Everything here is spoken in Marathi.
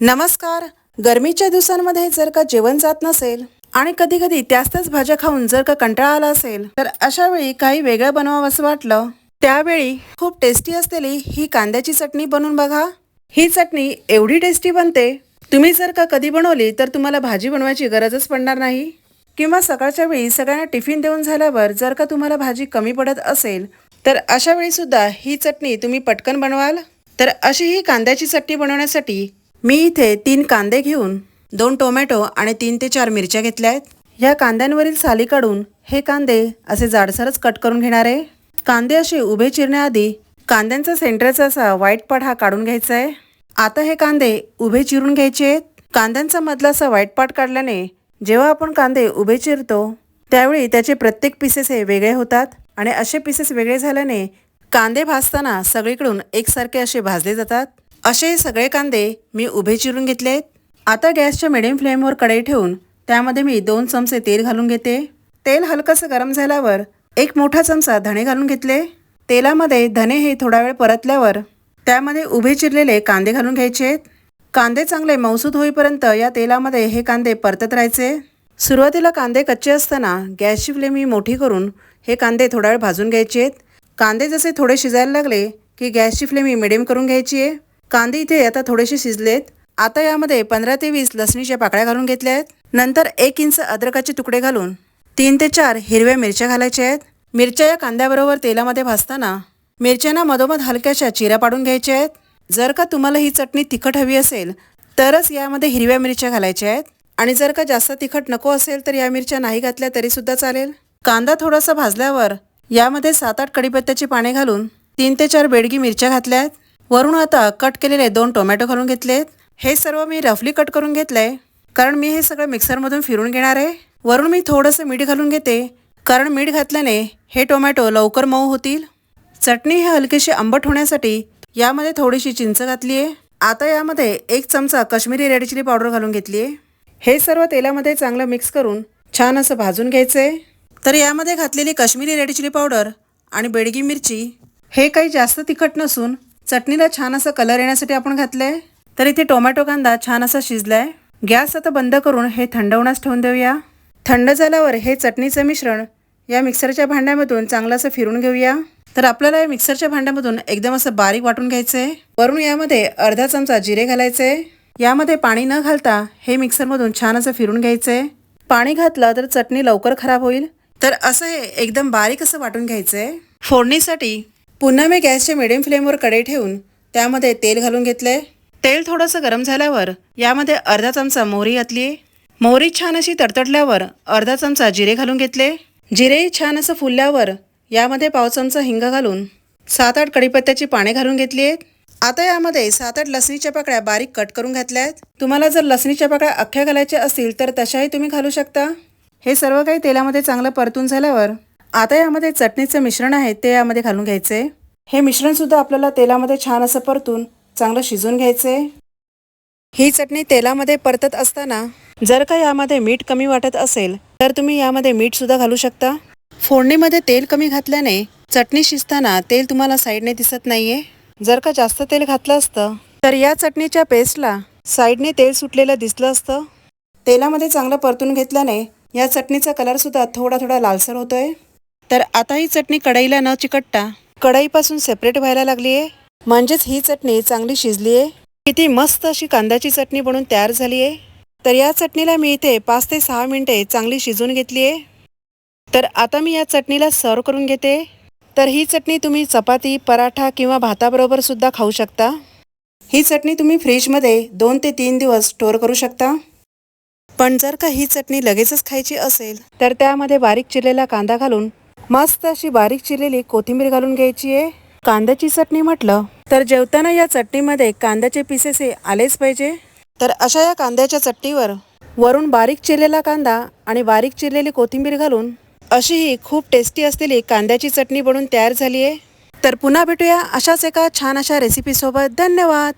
नमस्कार. गरमीच्या दिवसांमध्ये जर का जेवण जात नसेल आणि कधी कधी त्याच भाज्या खाऊन जर का कंटाळा आला असेल तर अशा वेळी काही वेगळं बनवावं असं वाटलं त्यावेळी खूप टेस्टी असलेली ही कांद्याची चटणी बनवून बघा. ही चटणी एवढी टेस्टी बनते, तुम्ही जर का कधी बनवली तर तुम्हाला भाजी बनवायची गरजच पडणार नाही. किंवा सकाळच्या वेळी सगळ्यांना टिफिन देऊन झाल्यावर जर का तुम्हाला भाजी कमी पडत असेल तर अशा वेळी सुद्धा ही चटणी तुम्ही पटकन बनवाल. तर अशी ही कांद्याची चटणी बनवण्यासाठी मी इथे 3 कांदे घेऊन 2 टोमॅटो आणि 3 ते 4 मिरच्या घेतल्या आहेत. ह्या कांद्यांवरील साली काढून हे कांदे असे जाडसरच कट करून घेणार आहे. कांदे असे उभे चिरण्याआधी कांद्यांचा सेंटरचा असा व्हाईट पार्ट हा काढून घ्यायचा आहे. आता हे कांदे उभे चिरून घ्यायचे आहेत. कांद्यांचा मधला असा व्हाईट पार्ट काढल्याने जेव्हा आपण कांदे उभे चिरतो त्यावेळी त्याचे प्रत्येक पीसेस हे वेगळे होतात आणि असे पीसेस वेगळे झाल्याने कांदे भाजताना सगळीकडून एकसारखे असे भाजले जातात. असे हे सगळे कांदे मी उभे चिरून घेतले आहेत. आता गॅसच्या मिडियम फ्लेमवर कढई ठेवून त्यामध्ये मी 2 चमचे तेल घालून घेते. तेल हलकंसं गरम झाल्यावर 1 मोठा चमचा धणे घालून घेतले. तेलामध्ये धणे हे थोडा वेळ परतल्यावर त्यामध्ये उभे चिरलेले कांदे घालून घ्यायचे आहेत. कांदे चांगले मऊसूत होईपर्यंत या तेलामध्ये हे कांदे परतत राहायचे. सुरुवातीला कांदे कच्चे असताना गॅसची फ्लेम ही मोठी करून हे कांदे थोडा वेळ भाजून घ्यायचे आहेत. कांदे जसे थोडे शिजायला लागले की गॅसची फ्लेम ही मिडियम करून घ्यायची आहे. कांदे इथे आता थोडेसे शिजलेत. आता यामध्ये 15 ते 20 लसणीच्या पाकळ्या घालून घेतल्या आहेत. नंतर 1 इंच अद्रकाचे तुकडे घालून 3 ते 4 हिरव्या मिरच्या घालायच्या आहेत. मिरच्या या कांद्याबरोबर तेलामध्ये भाजताना मिरच्यांना मधोमध हलक्याशा चिरा पाडून घ्यायच्या आहेत. जर का तुम्हाला ही चटणी तिखट हवी असेल तरच यामध्ये हिरव्या मिरच्या घालायच्या आहेत आणि जर का जास्त तिखट नको असेल तर या मिरच्या नाही घातल्या तरी सुद्धा चालेल. कांदा थोडासा भाजल्यावर यामध्ये 7-8 कढीपत्त्याची पाने घालून 3 ते 4 बेडगी मिरच्या घातल्या आहेत. वरून आता कट केलेले 2 टोमॅटो घालून घेतलेत. हे सर्व मी रफली कट करून घेतलंय कारण मी हे सगळं मिक्सरमधून फिरून घेणार आहे. वरून मी थोडंसं मीठ घालून घेते कारण मीठ घातल्याने हे टोमॅटो लवकर मऊ होतील. चटणी हे हलकीशी आंबट होण्यासाठी यामध्ये थोडीशी चिंच घातली आहे. आता यामध्ये 1 चमचा काश्मीरी रेड चिली पावडर घालून घेतली आहे. हे सर्व तेलामध्ये चांगलं मिक्स करून छान असं भाजून घ्यायचं आहे. तर यामध्ये घातलेली काश्मीरी रेड चिली पावडर आणि बेडगी मिरची हे काही जास्त तिखट नसून चटणीला छान असा कलर येण्यासाठी आपण घातलंय. तर इथे टोमॅटो कांदा छान असा शिजलाय. गॅस आता बंद करून हे थंड होण्यास ठेवून देऊया. थंड झाल्यावर हे चटणीचं मिश्रण या मिक्सरच्या भांड्यामधून चांगलं असं फिरून घेऊया. तर आपल्याला या मिक्सरच्या भांड्यामधून एकदम असं बारीक वाटून घ्यायचं आहे. वरून यामध्ये अर्धा चमचा जिरे घालायचे आहे. यामध्ये पाणी न घालता हे मिक्सरमधून छान असं फिरून घ्यायचं आहे. पाणी घातलं तर चटणी लवकर खराब होईल. तर असं हे एकदम बारीक असं वाटून घ्यायचं आहे. फोडणीसाठी पुन्हा मी गॅसच्या मिडियम फ्लेमवर कढई ठेवून त्यामध्ये तेल घालून घेतलंय. तेल थोडंसं गरम झाल्यावर यामध्ये अर्धा चमचा मोहरी घातली. मोहरी छान अशी तडतडल्यावर अर्धा चमचा जिरे घालून घेतले. जिरे छान असं फुलल्यावर यामध्ये पाव चमचा हिंग घालून 7-8 कढीपत्त्याची पाने घालून घेतली आहेत. आता यामध्ये 7-8 लसणीच्या पाकळ्या बारीक कट करून घातल्या आहेत. तुम्हाला जर लसणीच्या पाकळ्या अख्ख्या घालायच्या असतील तर तशाही तुम्ही घालू शकता. हे सर्व काही तेलामध्ये चांगलं परतून झाल्यावर आता यामध्ये चटणीचं मिश्रण आहे ते यामध्ये घालून घ्यायचे. हे मिश्रण सुद्धा आपल्याला तेलामध्ये छान असं परतून चांगलं शिजून घ्यायचे. ही चटणी तेलामध्ये परतत असताना जर का यामध्ये मीठ कमी वाटत असेल तर तुम्ही यामध्ये मीठ सुद्धा घालू शकता. फोडणीमध्ये तेल कमी घातल्याने चटणी शिजताना तेल तुम्हाला साईडने दिसत नाहीये. जर का जास्त तेल घातलं असतं तर या चटणीच्या पेस्टला साईडने तेल सुटलेलं दिसलं असतं. तेलामध्ये चांगलं परतून घेतल्याने या चटणीचा कलर सुद्धा थोडा थोडा लालसर होतोय. तर आता ही चटणी कढईला न चिकटता कढईपासून सेपरेट व्हायला लागली आहे. म्हणजेच ही चटणी चांगली शिजली आहे. किती मस्त अशी कांद्याची चटणी बनून तयार झाली आहे. तर या चटणीला मी इथे 5 ते 6 मिनिटे चांगली शिजून घेतली आहे. तर आता मी या चटणीला सर्व करून घेते. तर ही चटणी तुम्ही चपाती, पराठा किंवा भाताबरोबर सुद्धा खाऊ शकता. ही चटणी तुम्ही फ्रीजमध्ये 2 ते 3 दिवस स्टोअर करू शकता. पण जर का ही चटणी लगेचच खायची असेल तर त्यामध्ये बारीक चिरलेला कांदा घालून मस्त अशी बारीक चिरलेली कोथिंबीर घालून घ्यायची आहे. कांद्याची चटणी म्हटलं तर जेवताना या चटणीमध्ये कांद्याचे पीसेस हे आलेच पाहिजे. तर अशा या कांद्याच्या चटणीवर वरून बारीक चिरलेला कांदा आणि बारीक चिरलेली कोथिंबीर घालून अशी ही खूप टेस्टी असलेली कांद्याची चटणी बनून तयार झाली आहे. तर पुन्हा भेटूया अशाच एका छान अशा रेसिपीसोबत. धन्यवाद.